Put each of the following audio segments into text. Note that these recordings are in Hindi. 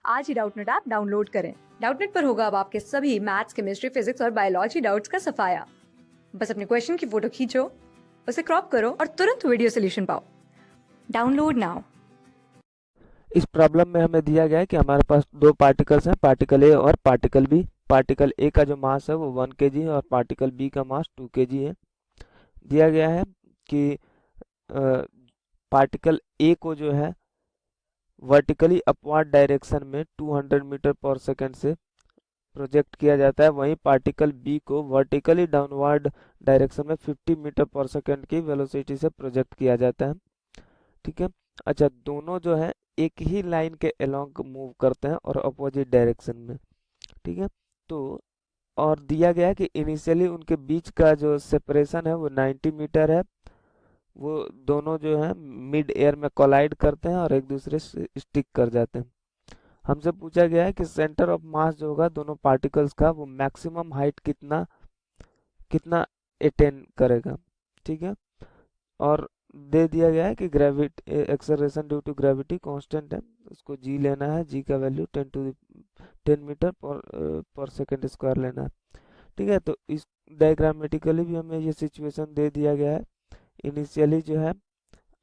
आज ही डाउटनेट ऐप डाउनलोड करें। डाउटनेट पर होगा अब आपके सभी मैथ्स, केमिस्ट्री, फिजिक्स और बायोलॉजी डाउट्स का सफाया। बस अपने क्वेश्चन की फोटो खींचो, उसे क्रॉप करो और तुरंत वीडियो सोल्यूशन पाओ। Download now. इस प्रॉब्लम में हमें दिया गया है कि हमारे पास दो पार्टिकल्स हैं, पार्टिकल ए और पार्टिकल बी। पार्टिकल ए का जो मास है वो 1 kg है और पार्टिकल बी का मास 2 kg है। दिया गया है कि पार्टिकल ए को जो है वर्टिकली अपवर्ड डायरेक्शन में 200 मीटर पर सेकंड से प्रोजेक्ट किया जाता है, वहीं पार्टिकल बी को वर्टिकली डाउनवर्ड डायरेक्शन में 50 मीटर पर सेकंड की वेलोसिटी से प्रोजेक्ट किया जाता है। ठीक है। अच्छा, दोनों जो है एक ही लाइन के अलोंग मूव करते हैं और अपोजिट डायरेक्शन में। ठीक है। तो और दिया गया है कि इनिशियली उनके बीच का जो सेपरेशन है वो 90 मीटर है। वो दोनों जो है मिड एयर में कोलाइड करते हैं और एक दूसरे से स्टिक कर जाते हैं। हमसे पूछा गया है कि सेंटर ऑफ मास जो होगा दोनों पार्टिकल्स का वो मैक्सिमम हाइट कितना कितना अटेन करेगा। ठीक है। और दे दिया गया है कि gravity acceleration due to gravity constant है, उसको जी लेना है, जी का वैल्यू 10 मीटर पर सेकंड स्क्वायर लेना है। ठीक है। तो इस डायग्रामेटिकली भी हमें ये सिचुएशन दे दिया गया है। इनिशियली जो है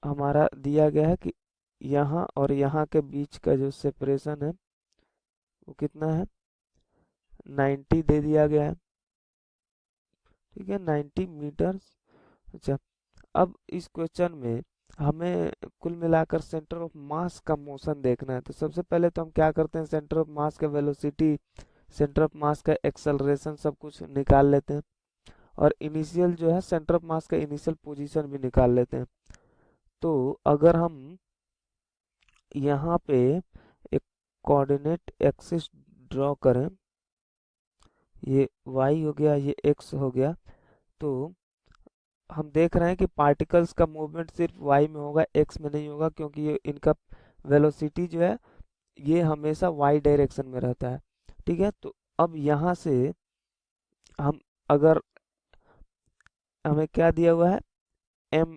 हमारा दिया गया है कि यहाँ और यहाँ के बीच का जो सेपरेशन है वो कितना है, 90 दे दिया गया है। ठीक है, 90 मीटर्स। अच्छा, अब इस क्वेश्चन में हमें कुल मिलाकर सेंटर ऑफ मास का मोशन देखना है। तो सबसे पहले तो हम क्या करते हैं, सेंटर ऑफ मास का वेलोसिटी, सेंटर ऑफ मास का एक्सेलरेशन सब कुछ निकाल लेते हैं और इनिशियल जो है सेंटर ऑफ मास का इनिशियल पोजीशन भी निकाल लेते हैं। तो अगर हम यहाँ पे एक कोऑर्डिनेट एक्सिस ड्रॉ करें, ये y हो गया, ये x हो गया, तो हम देख रहे हैं कि पार्टिकल्स का मूवमेंट सिर्फ y में होगा, x में नहीं होगा, क्योंकि ये इनका वेलोसिटी जो है ये हमेशा y डायरेक्शन में रहता है। ठीक है। तो अब यहाँ से हम अगर हमें क्या दिया हुआ है, एम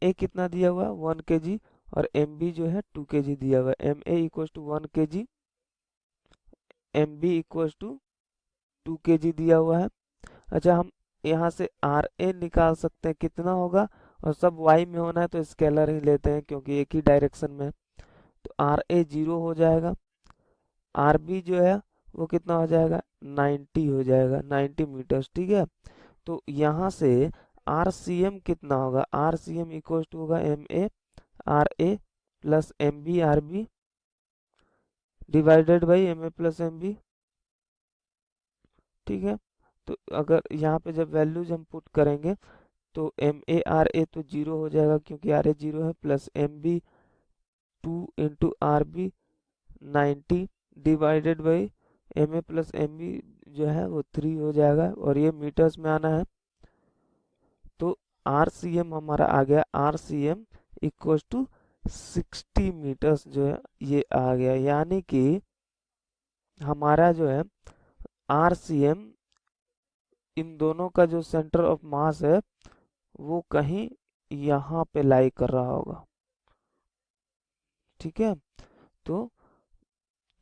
ए कितना दिया हुआ है 1 kg और एम बी जो है 2 kg दिया हुआ है। M A equal to 1 kg, M B equal to 2 kg दिया हुआ है। अच्छा, हम यहाँ से आर ए निकाल सकते हैं, कितना होगा, और सब y में होना है तो स्केलर ही लेते हैं क्योंकि एक ही डायरेक्शन में है। तो आर ए 0 हो जाएगा, आर बी जो है वो कितना हो जाएगा, 90 हो जाएगा, 90 मीटर्स। ठीक है। तो यहाँ से आर सी एम कितना होगा, R C M equal to होगा M A plus M B R B divided by M A plus M B. ठीक है। तो अगर यहाँ पे जब वैल्यूज हम पुट करेंगे तो एम ए आर ए तो 0 हो जाएगा क्योंकि आर ए 0 है, plus M B 2 into R B 90 divided by M A plus M B जो है वो 3 हो जाएगा और ये मीटर्स में आना है। तो आर सी एम हमारा आ गया, R C M equal to 60 metres जो है ये आ गया, यानी कि हमारा जो है आर सी एम इन दोनों का जो सेंटर ऑफ मास है वो कहीं यहाँ पे लाई कर रहा होगा। ठीक है। तो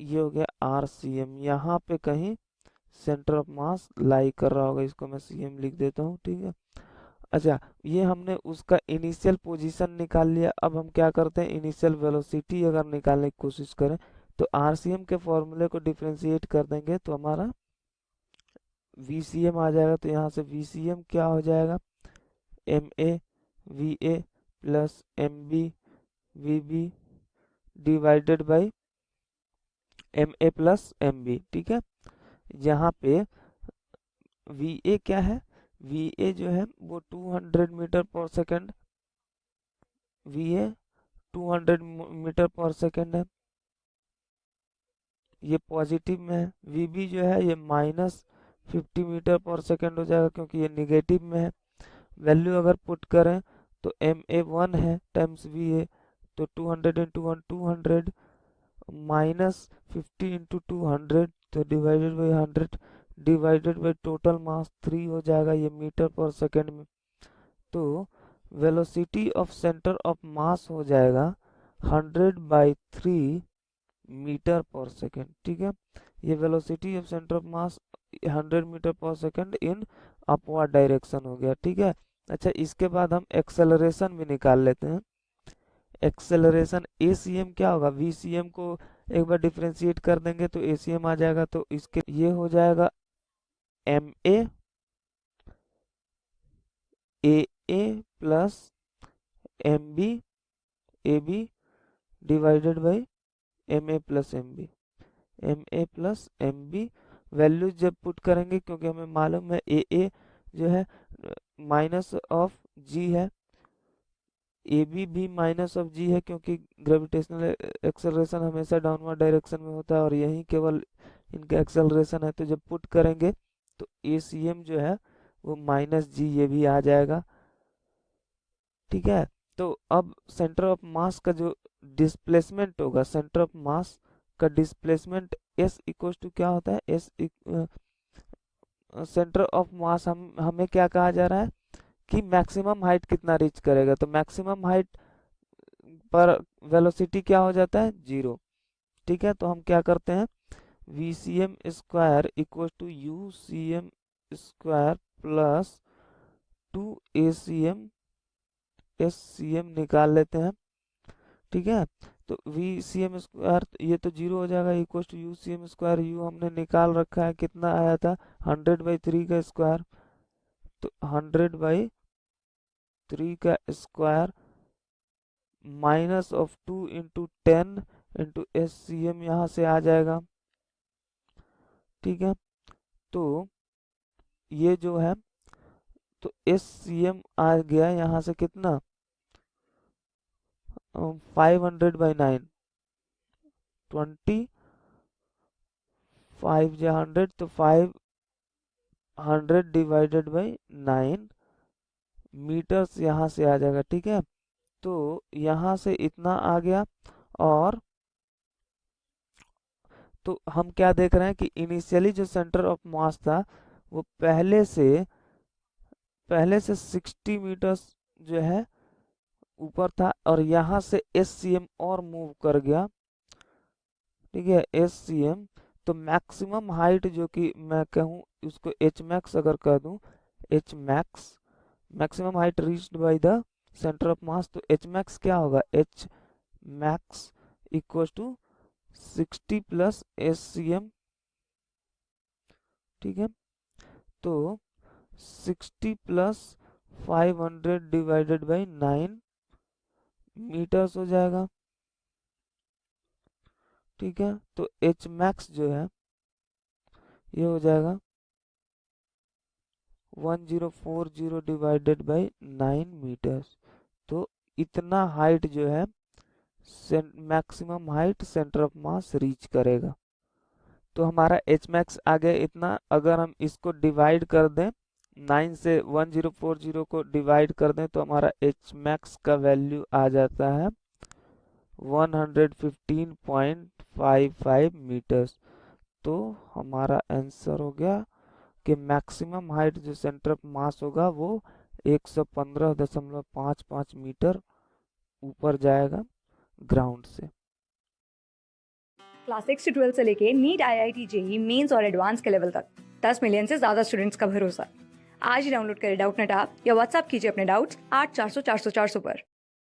ये हो गया आर सी एम, यहाँ पे कहीं सेंटर ऑफ मास लाई कर रहा होगा, इसको मैं सी एम लिख देता हूँ। ठीक है। अच्छा, ये हमने उसका इनिशियल पोजीशन निकाल लिया। अब हम क्या करते हैं, इनिशियल वेलोसिटी अगर निकालने की कोशिश करें तो आरसीएम के फॉर्मूले को डिफरेंशिएट कर देंगे तो हमारा वीसीएम आ जाएगा। तो यहाँ से वीसीएम क्या हो जाएगा, M A V A plus M B V B divided by M A plus M B. ठीक है। यहाँ पे वी ए क्या है, वी ए जो है वो 200 मीटर पर सेकेंड, वी ए 200 मीटर पर सेकेंड है, ये पॉजिटिव में है। वी बी जो है ये -50 मीटर पर सेकेंड हो जाएगा क्योंकि ये निगेटिव में है। वैल्यू अगर पुट करें तो एम ए 1 है टाइम्स वी ए, तो 200 इंटू 1 200 -50 इंटू 200 तो divided by 100 divided by total mass 3 हो जाएगा, ये मीटर पर सेकेंड में। तो velocity of centre of mass हो जाएगा 100/3 मीटर पर सेकेंड। ठीक है, ये velocity of centre of mass 100 metre पर सेकेंड इन अपवर्ड डायरेक्शन हो गया। ठीक है, अच्छा इसके बाद हम एक्सेलरेशन भी निकाल लेते हैं। एक्सेलरेशन ACM क्या होगा, VCM को एक बार डिफरेंशिएट कर देंगे तो ACM आ जाएगा, तो इसके ये हो जाएगा MA AA plus MB AB divided by MA plus MB। Values जब पुट करेंगे, क्योंकि हमें मालूम है AA जो है माइनस ऑफ G है, AB भी माइनस ऑफ G है, क्योंकि ग्रेविटेशनल एक्सेलरेशन हमेशा डाउनवर्ड डायरेक्शन में होता है और यही केवल इनका एक्सेलरेशन है। तो जब पुट करेंगे तो ACM जो है वो -G ये भी आ जाएगा। ठीक है, तो अब सेंटर ऑफ मास का जो डिस्प्लेसमेंट होगा, सेंटर ऑफ मास का डिस्प्लेसमेंट S इक्वल टू क्या होता है, सेंटर ऑफ मास हमें क्या कहा जा रहा है कि मैक्सिमम हाइट कितना रीच करेगा, तो मैक्सिमम हाइट पर वेलोसिटी क्या हो जाता है, 0। ठीक है, तो हम क्या करते हैं, VCM square equal to UCM square plus 2ACM SCM निकाल लेते हैं। ठीक है, तो VCM स्क्वायर ये तो 0 हो जाएगा, equal to UCM square, U हमने निकाल रखा है, कितना आया था 100/3 का स्क्वायर, तो 100/3 का square minus of 2 into 10 into SCM यहाँ से आ जाएगा। ठीक है, तो ये जो है तो SCM आ गया यहाँ से कितना 500/9, 20 5 जा 100, तो 500 डिवाइडेड बाई 9 मीटर्स यहाँ से आ जाएगा। ठीक है, तो यहाँ से इतना आ गया, और तो हम क्या देख रहे हैं कि इनिशियली जो सेंटर ऑफ मास था वो पहले से 60 मीटर्स जो है ऊपर था, और यहाँ से SCM और मूव कर गया। ठीक है, SCM, तो मैक्सिमम हाइट जो कि मैं कहूँ उसको Hmax अगर कह दूं, Hmax maximum height reached by the centre of mass, तो Hmax क्या होगा, Hmax equal to 60 plus SCM। ठीक है, तो 60 प्लस 500 डिवाइडेड बाई 9 मीटर्स हो जाएगा। ठीक है, तो Hmax जो है ये हो जाएगा 1040 डिवाइडेड बाई 9 मीटर्स। तो इतना हाइट जो है maximum height centre of mass reach करेगा। तो हमारा Hmax आ गया इतना। अगर हम इसको डिवाइड कर दें 9 से 1040 को डिवाइड कर दें तो हमारा Hmax का वैल्यू आ जाता है 115.55 मीटर्स। तो हमारा आंसर हो गया कि मैक्सिमम हाइट जो सेंटर ऑफ मास होगा वो 115.55 मीटर ऊपर जाएगा ग्राउंड से। क्लास 6 से 12 से लेके नीट IIT JEE मेंस और एडवांस के लेवल तक 10 मिलियन से ज्यादा स्टूडेंट्स का भरोसा। आज ही डाउनलोड करें डाउटनेट ऐप या व्हाट्सएप कीजिए अपने डाउट्स 8400 400 400 पर।